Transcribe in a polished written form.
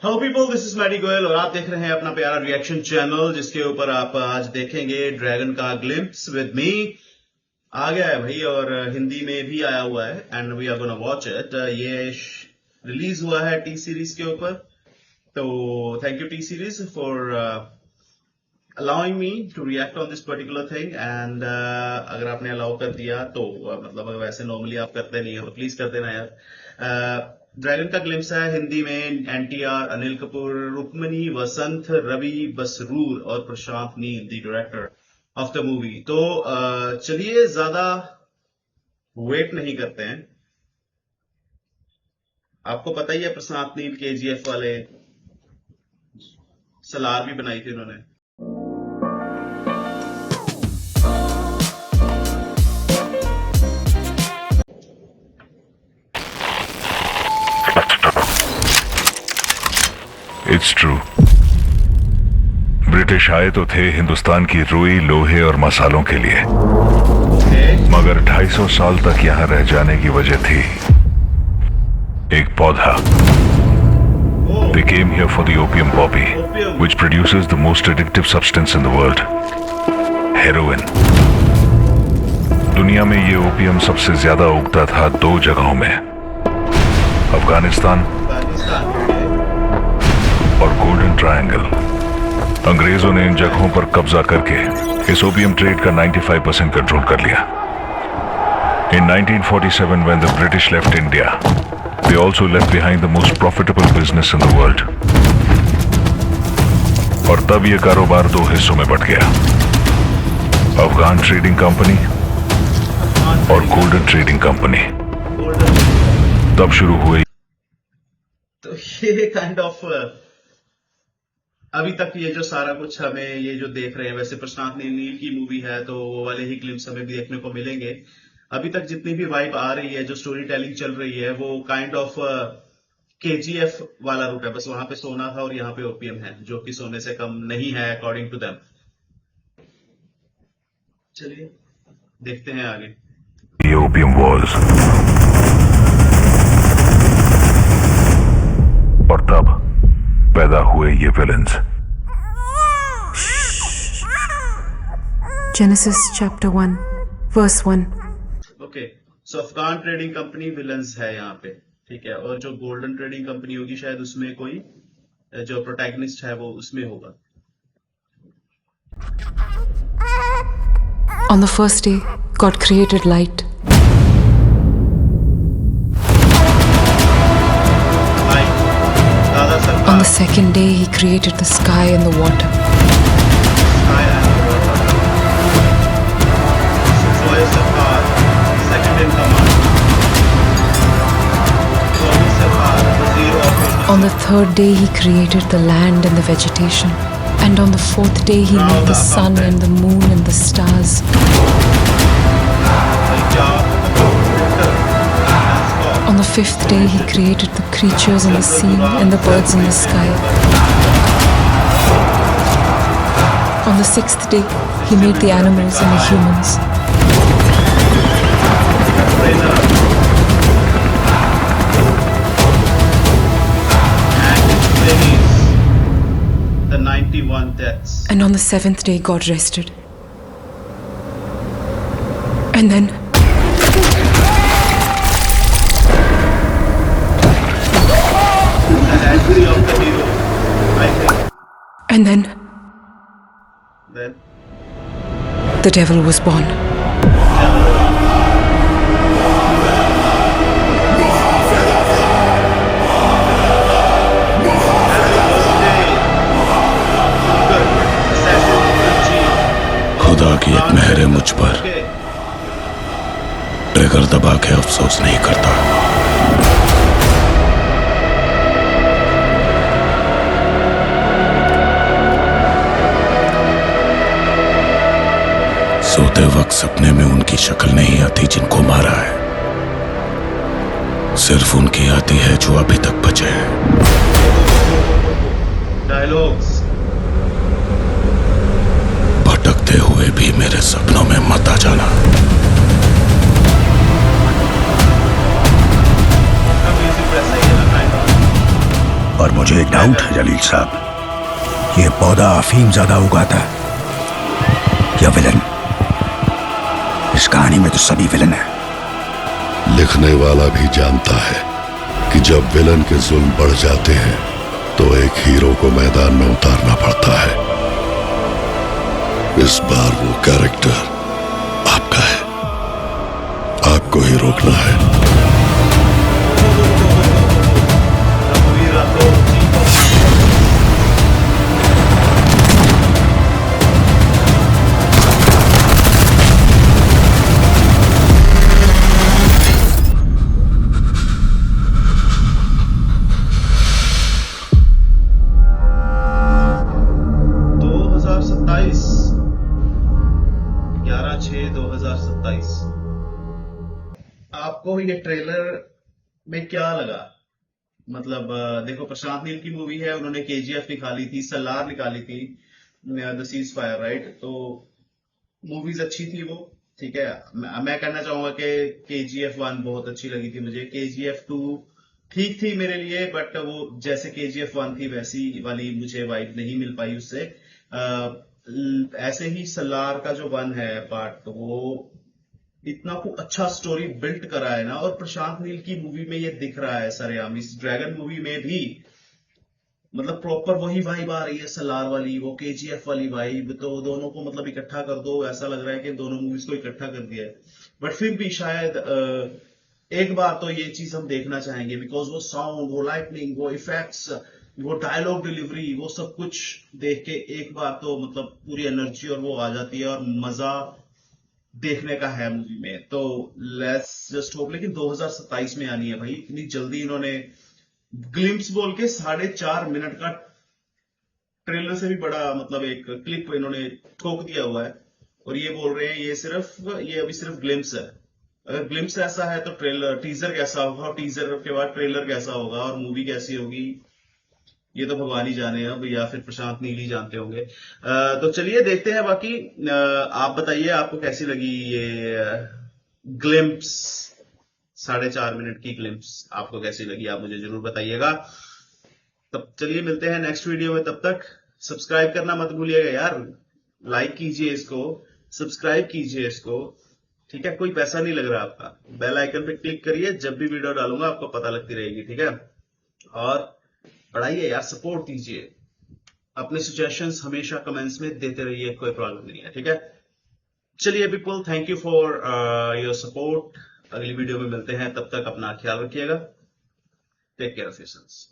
Hello people, this is Maddy Goyal और आप देख रहे हैं अपना प्यारा रिएक्शन चैनल जिसके ऊपर आप आज देखेंगे ड्रैगन का ग्लिम्प्स विद मी। आ गया है भाई और हिंदी में भी आया हुआ है and we are gonna watch it. ये रिलीज हुआ है टी सीरीज के ऊपर, तो thank you T series for allowing me to react on this particular thing and अगर आपने अलाउ कर दिया तो मतलब अगर वैसे नॉर्मली आप करते नहीं हो तो प्लीज कर देना यार। ड्रैगन का ग्लिम्स है हिंदी में। एनटीआर, अनिल कपूर, रुक्मिणी, वसंत, रवि बसरूर और Prashanth Neel the director of the movie. तो चलिए ज्यादा वेट नहीं करते हैं। आपको पता ही है प्रशांत नील केजीएफ वाले सलार भी बनाई थी उन्होंने। इट्स ट्रू, ब्रिटिश आए तो थे हिंदुस्तान की रुई, लोहे और मसालों के लिए, मगर 250 साल तक यहां रह जाने की वजह थी एक पौधा। They came here for the opium poppy, which produces the most addictive substance in the world, heroin. दुनिया में ये ओपियम सबसे ज्यादा उगता था 2 जगहों में, अफगानिस्तान और गोल्डन ट्रायंगल। अंग्रेजों ने इन जगहों पर कब्जा करके इस ओपियम ट्रेड का 95% कंट्रोल कर लिया। In 1947, when the British left India, they also left behind the most profitable business in the world. और तब ये कारोबार 2 हिस्सों में बट गया, अफगान ट्रेडिंग कंपनी और गोल्डन ट्रेडिंग कंपनी। तब शुरू हुई तो ये काइंड ऑफ अभी तक ये जो सारा कुछ हमें ये जो देख रहे हैं, वैसे प्रशांत नील की मूवी है तो वो वाले ही क्लिप्स हमें भी देखने को मिलेंगे। अभी तक जितनी भी वाइब आ रही है, जो स्टोरी टेलिंग चल रही है, वो काइंड ऑफ केजीएफ वाला रूट है। बस वहां पे सोना था और यहाँ पे ओपियम है, जो कि सोने से कम नहीं है अकॉर्डिंग टू देम। चलिए देखते हैं आगे। ये ओपियम वॉर्स, और तब पैदा हुए ये villains. Genesis chapter 1 verse 1. Okay, so Afghan trading company villains है यहाँ पे, ठीक है। और जो गोल्डन ट्रेडिंग कंपनी होगी शायद उसमें कोई जो प्रोटैगनिस्ट है वो उसमें होगा। On the first day, God created light. On the second day, He created the sky and the water. On the third day, He created the land and the vegetation. And on the fourth day, He made the sun and the moon and the stars. On the fifth day, He created the creatures in the sea and the birds in the sky. On the sixth day, He made the animals and the humans. The 91 deaths. And on the seventh day, God rested. And then The entry of the hero, I think. And then Then the devil was born. खुदा की एक मेहर है मुझ पर, trigger दबा के अफसोस नहीं करता। सोते वक्त सपने में उनकी शक्ल नहीं आती जिनको मारा है, सिर्फ उनकी आती है जो अभी तक बचे हैं। डायलॉग्स भटकते हुए भी मेरे सपनों में मत आ जाना। अब म्यूजिक वैसा ही है ना, और मुझे डाउट है जलील साहब, ये पौधा अफीम ज्यादा उगाता है या विलन? इस कहानी में तो सभी विलन है। लिखने वाला भी जानता है कि जब विलन के जुल्म बढ़ जाते हैं तो एक हीरो को मैदान में उतारना पड़ता है। इस बार वो कैरेक्टर आपका है, आपको ही रोकना है। आपको ये ट्रेलर में क्या लगा? मतलब देखो, प्रशांत नील की मूवी है, उन्होंने केजीएफ निकाली थी, सलार निकाली थी, द सीज फायर, राइट? तो मूवीज अच्छी थी वो, ठीक है। मैं कहना चाहूंगा कि केजीएफ 1 बहुत अच्छी लगी थी मुझे। केजीएफ 2 ठीक थी मेरे लिए, बट वो जैसे केजीएफ 1 थी वैसी वाली मुझे वाइब नहीं मिल पाई उससे। ऐसे ही सलार का जो 1 है पार्ट, तो वो इतना को अच्छा स्टोरी बिल्ट करा है ना, और प्रशांत नील की मूवी में ये दिख रहा है सरेआम। इस ड्रैगन मूवी में भी मतलब प्रॉपर वही वाइब आ रही है, सलार वाली, वो केजीएफ वाली वाइब। तो दोनों को मतलब इकट्ठा कर दो, ऐसा लग रहा है कि दोनों मूवीज को इकट्ठा कर दिया है। बट फिर भी शायद एक बार तो ये चीज हम देखना चाहेंगे, बिकॉज वो साउंड, वो लाइटनिंग, वो इफेक्ट्स, वो डायलॉग डिलीवरी, वो सब कुछ देख के एक बार तो मतलब पूरी एनर्जी और वो आ जाती है और मजा देखने का है मूवी में। तो लेट्स जस्ट होप। लेकिन 2027 में आनी है भाई, इतनी जल्दी इन्होंने ग्लिम्स बोल के 4.5 मिनट का ट्रेलर से भी बड़ा मतलब एक क्लिप इन्होंने ठोक दिया हुआ है, और ये बोल रहे हैं ये अभी सिर्फ ग्लिम्स है। अगर ग्लिम्स ऐसा है तो ट्रेलर, टीजर कैसा होगा, और टीजर के बाद ट्रेलर कैसा होगा, और मूवी कैसी होगी, ये तो भगवान ही जाने अब, या फिर प्रशांत नील ही जानते होंगे। तो चलिए देखते हैं। बाकी आप बताइए आपको कैसी लगी ये ग्लिम्प्स, 4.5 मिनट की ग्लिम्प्स आपको कैसी लगी, आप मुझे जरूर बताइएगा। तब चलिए मिलते हैं नेक्स्ट वीडियो में, तब तक सब्सक्राइब करना मत भूलिएगा यार। लाइक कीजिए इसको, सब्सक्राइब कीजिए इसको, ठीक है? कोई पैसा नहीं लग रहा आपका। बेल आइकन पे क्लिक करिए, जब भी वीडियो डालूंगा आपको पता लगती रहेगी, ठीक है? और बढ़ाइए यार, सपोर्ट दीजिए। अपने सजेशंस हमेशा कमेंट्स में देते रहिए, कोई प्रॉब्लम नहीं है, ठीक है? चलिए people, thank you for your support. अगली वीडियो में मिलते हैं, तब तक अपना ख्याल रखिएगा। Take care of yourselves.